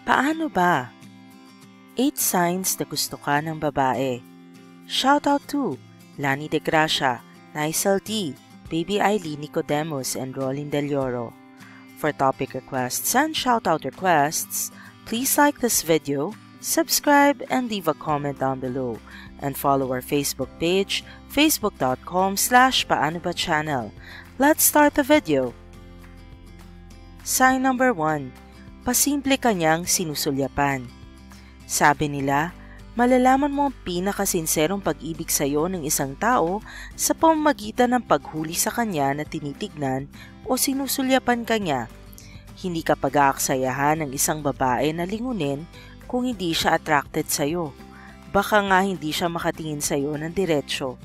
Paano ba? 8 signs na gusto ka ng babae. Shoutout to Lani De Gracia, Nicel D, Baby Eileen Nicodemus, and Rolin Del Oro. For topic requests and shoutout requests, please like this video, subscribe, and leave a comment down below. And follow our Facebook page, facebook.com/paanobachannel. Let's start the video. Sign number 1. Pasimple ka niyang sinusulyapan. Sabi nila, malalaman mo ang pinakasinserong pag-ibig sa iyo ng isang tao sa pamamagitan ng paghuli sa kanya na tinitignan o sinusulyapan ka niya. Hindi ka pag-aaksayahan ng isang babae na lingunin kung hindi siya attracted sa iyo. Baka nga hindi siya makatingin sa iyo ng diretsyo.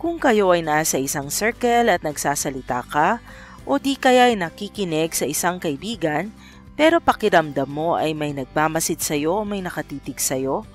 Kung kayo ay nasa isang circle at nagsasalita ka, o di kaya ay nakikinig sa isang kaibigan, pero pakiramdam mo ay may nagmamasid sa iyo o may nakatitig sa iyo,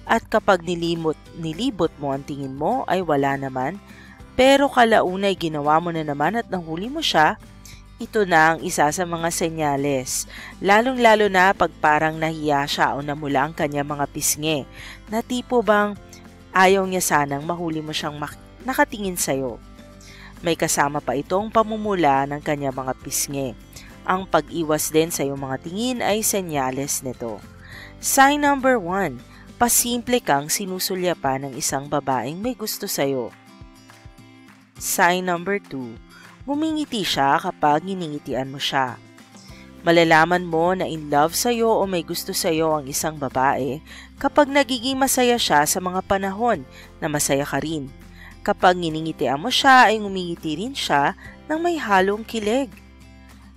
at kapag nilibot mo ang tingin mo ay wala naman, pero kalaunay ginawa mo na naman at nahuli mo siya, ito na ang isa sa mga senyales, lalong-lalo na pag parang nahiya siya o namula ang kanya mga pisngi, na tipo bang ayaw niya sanang mahuli mo siyang nakatingin sa iyo. May kasama pa itong pamumula ng kanya mga pisngi. Ang pag-iwas din sa iyong mga tingin ay senyales nito. Sign number 1. Pasimple kang sinusulyapan ng isang babaeng may gusto sa iyo. Sign number 2. Ngumingiti siya kapag niningitian mo siya. Malalaman mo na in love sa iyo o may gusto sa iyo ang isang babae kapag nagiging masaya siya sa mga panahon na masaya ka rin. Kapag niningitian mo siya ay ngumingiti rin siya ng may halong kilig.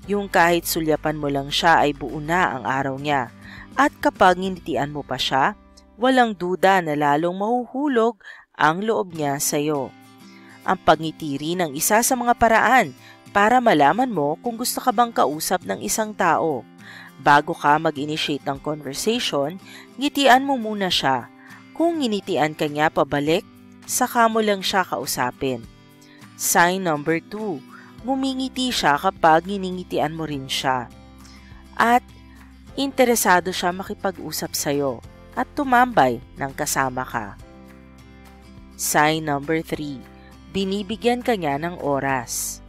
Yung kahit sulyapan mo lang siya ay buo na ang araw niya. At kapag nginitian mo pa siya, walang duda na lalong mahuhulog ang loob niya sa iyo. Ang pagngiti rin ang isa sa mga paraan para malaman mo kung gusto ka bang kausap ng isang tao. Bago ka mag-initiate ng conversation, ngitian mo muna siya. Kung nginitian ka niya pabalik, saka mo lang siya kausapin. Sign number 2. Ngumingiti siya kapag niningitian mo rin siya. At interesado siya makipag-usap sa iyo at tumambay ng kasama ka. Sign number 3. Binibigyan ka niya ng oras.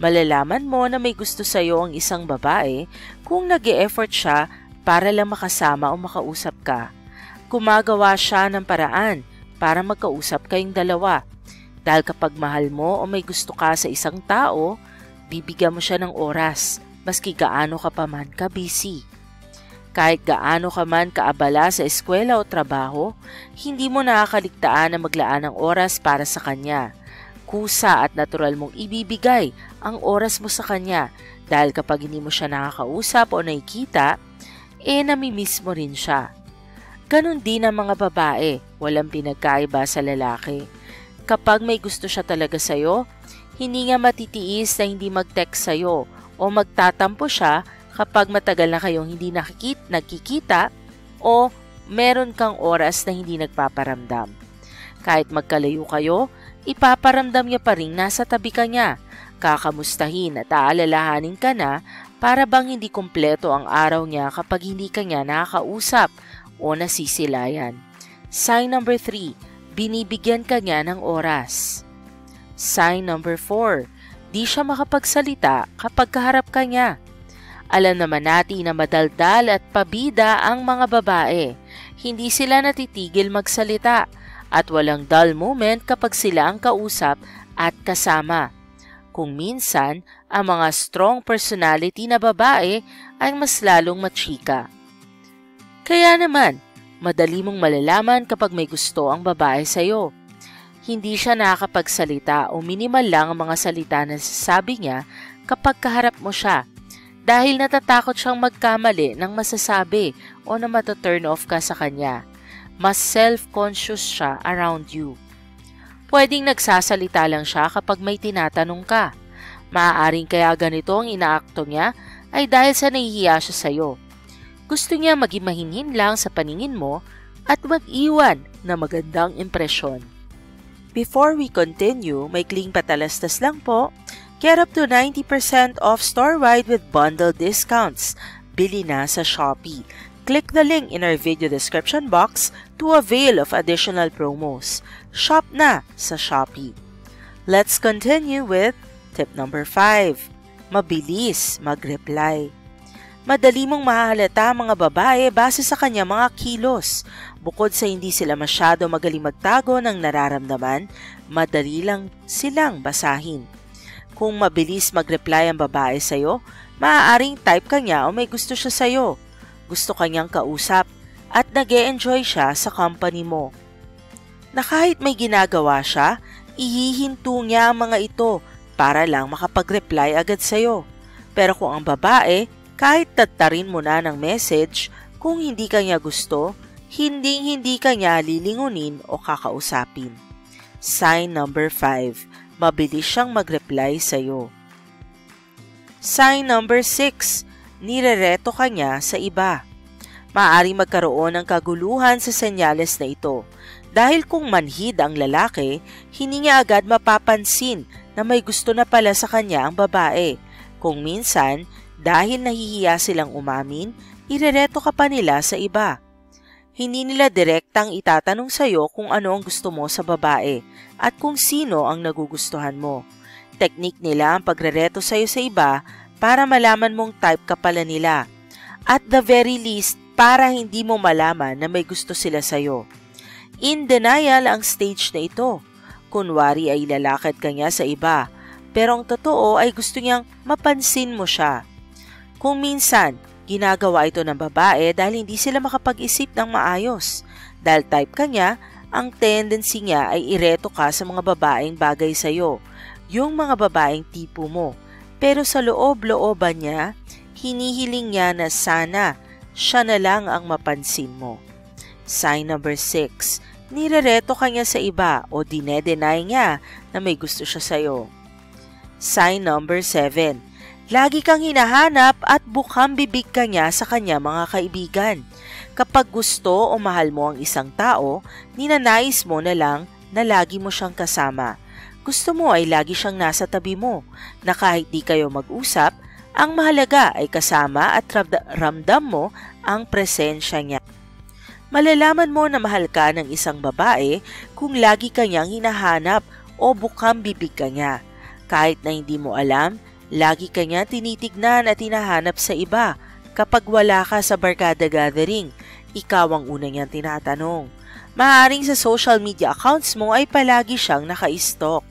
Malalaman mo na may gusto sa iyo ang isang babae kung nag-e-effort siya para lang makasama o makausap ka. Gumagawa siya ng paraan para magkausap kayong dalawa. Dahil kapag mahal mo o may gusto ka sa isang tao, bibigyan mo siya ng oras, maski gaano ka pa man ka-busy. Kahit gaano ka man kaabala sa eskwela o trabaho, hindi mo nakakaligtaan na maglaan ng oras para sa kanya. Kusa at natural mong ibibigay ang oras mo sa kanya dahil kapag hindi mo siya nakakausap o nakikita, namimiss mo rin siya. Ganon din ang mga babae, walang pinagkaiba sa lalaki. Kapag may gusto siya talaga sa'yo, hindi nga matitiis na hindi mag-text sa'yo o magtatampo siya kapag matagal na kayong hindi nagkikita o meron kang oras na hindi nagpaparamdam. Kahit magkalayo kayo, ipaparamdam niya pa rin nasa tabi ka niya. Kakamustahin at aalalahanin ka na para bang hindi kumpleto ang araw niya kapag hindi ka niya nakakausap o nasisilayan. Sign number 3. Binibigyan ka niya ng oras. Sign number 4. Di siya makapagsalita kapag kaharap ka niya. Alam naman natin na madaldal at pabida ang mga babae. Hindi sila natitigil magsalita at walang dull moment kapag sila ang kausap at kasama. Kung minsan, ang mga strong personality na babae ay mas lalong machika. Kaya naman, madali mong malalaman kapag may gusto ang babae sa iyo. Hindi siya nakakapagsalita o minimal lang ang mga salita na sasabi niya kapag kaharap mo siya dahil natatakot siyang magkamali ng masasabi o na mata-turn off ka sa kanya. Mas self-conscious siya around you. Pwedeng nagsasalita lang siya kapag may tinatanong ka. Maaaring kaya ganito ang inaakto niya ay dahil sa nahihiya siya sa iyo. Gusto niya maging mahinhin lang sa paningin mo at mag-iwan na magandang impresyon. Before we continue, may kling patalastas lang po. Get up to 90% off store-wide with bundle discounts. bili na sa Shopee. Click the link in our video description box to avail of additional promos. Shop na sa Shopee. Let's continue with tip number 5. Mabilis mag-reply. Madali mong mahahalata ang mga babae base sa kanya mga kilos. Bukod sa hindi sila masyado magaling magtago ng nararamdaman, madali lang silang basahin. Kung mabilis mag-reply ang babae sa'yo, maaaring type ka niya o may gusto siya sa'yo. Gusto kanyang kausap at nag-e-enjoy siya sa company mo. Na kahit may ginagawa siya, ihihinto niya ang mga ito para lang makapag-reply agad sa'yo. Pero kung ang babae, kahit tattarin mo na ng message, kung hindi ka niya gusto, hindi ka niya lilingunin o kakausapin. Sign number 5. Mabilis siyang mag-reply sa'yo. Sign number 6. Nirereto ka niya sa iba. Maaaring magkaroon ng kaguluhan sa senyales na ito. Dahil kung manhid ang lalaki, hindi niya agad mapapansin na may gusto na pala sa kanya ang babae. Kung minsan, dahil nahihiya silang umamin, irereto ka pa nila sa iba. Hindi nila direktang itatanong sa'yo kung ano ang gusto mo sa babae at kung sino ang nagugustuhan mo. Teknik nila ang pagrereto sa'yo sa iba para malaman mong type ka pala nila. At the very least, para hindi mo malaman na may gusto sila sa'yo. In denial ang stage na ito. Kunwari ay lalakad ka niya sa iba, pero ang totoo ay gusto niyang mapansin mo siya. Kung minsan, ginagawa ito ng babae dahil hindi sila makapag-isip ng maayos. Dahil type ka niya, ang tendency niya ay ireto ka sa mga babaeng bagay sa'yo, yung mga babaeng tipo mo. Pero sa loob-looban niya, hinihiling niya na sana siya na lang ang mapansin mo. Sign number 6. Nirereto ka niya sa iba o dinedenay niya na may gusto siya sa'yo. Sign number 7. Lagi kang hinahanap at bukang bibig ka niya sa kanya mga kaibigan. Kapag gusto o mahal mo ang isang tao, ninanais mo na lang na lagi mo siyang kasama. Gusto mo ay lagi siyang nasa tabi mo, na kahit di kayo mag-usap, ang mahalaga ay kasama at ramdam mo ang presensya niya. Malalaman mo na mahal ka ng isang babae kung lagi ka niyang hinahanap o bukang bibig ka niya. Kahit na hindi mo alam, lagi ka niya tinitignan at hinahanap sa iba. Kapag wala ka sa barkada gathering, ikaw ang una niyang tinatanong. Maaaring sa social media accounts mo ay palagi siyang naka-stalk.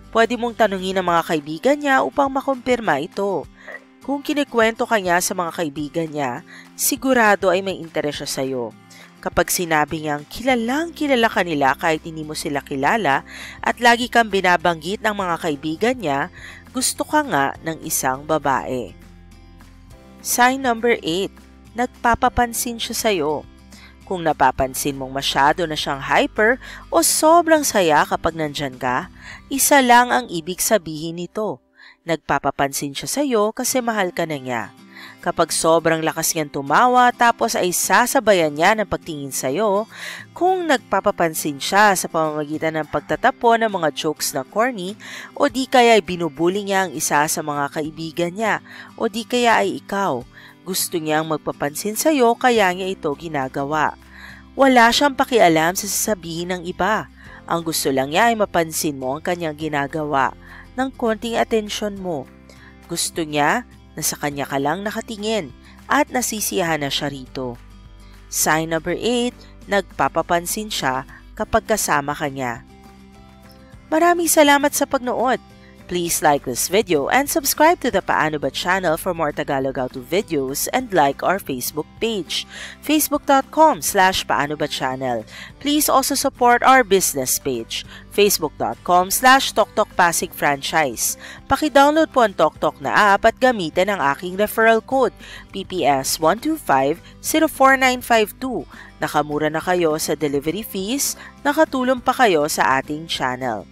Pwede mong tanungin ang mga kaibigan niya upang makumpirma ito. Kung kinikwento ka niya sa mga kaibigan niya, sigurado ay may interes siya sa'yo. Kapag sinabi niyang kilalang kilala ka nila kahit hindi mo sila kilala at lagi kang binabanggit ng mga kaibigan niya, gusto ka nga ng isang babae. Sign number 8. Nagpapapansin siya sa'yo. Kung napapansin mong masyado na siyang hyper o sobrang saya kapag nandyan ka, isa lang ang ibig sabihin nito. Nagpapapansin siya sa'yo kasi mahal ka na niya. Kapag sobrang lakas niyang tumawa tapos ay sasabayan niya ng pagtingin sa'yo, kung nagpapapansin siya sa pamamagitan ng pagtatapon ng mga jokes na corny o di kaya ay binubuli niya ang isa sa mga kaibigan niya o di kaya ay ikaw, gusto niyang magpapansin sa'yo kaya niya ito ginagawa. Wala siyang pakialam sa sasabihin ng iba. Ang gusto lang niya ay mapansin mo ang kanyang ginagawa ng konting atensyon mo. Gusto niya na sa kanya ka lang nakatingin at nasisiyahan na siya rito. Sign number 8, nagpapapansin siya kapag kasama ka niya. Maraming salamat sa pagnood. Please like this video and subscribe to the Paano Ba channel for more Tagalog how-to videos and like our Facebook page, facebook.com/Paano Ba channel. Please also support our business page, facebook.com/Toktok Pasig Franchise. Paki-download po ang Toktok na app at gamitin ang aking referral code, PPS125-04952. Nakamura na kayo sa delivery fees, nakatulong pa kayo sa ating channel.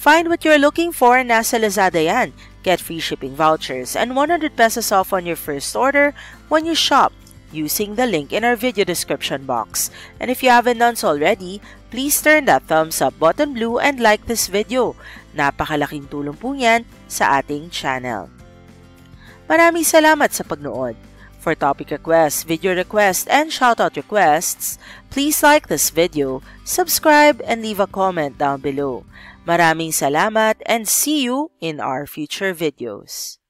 Find what you're looking for, nasa Lazada yan. Get free shipping vouchers and 100 pesos off on your first order when you shop using the link in our video description box. And if you haven't done so already, please turn that thumbs up button blue and like this video. Napakalaking tulong po yan sa ating channel. Maraming salamat sa pagnood. For topic requests, video requests, and shoutout requests, please like this video, subscribe, and leave a comment down below. Maraming salamat and see you in our future videos.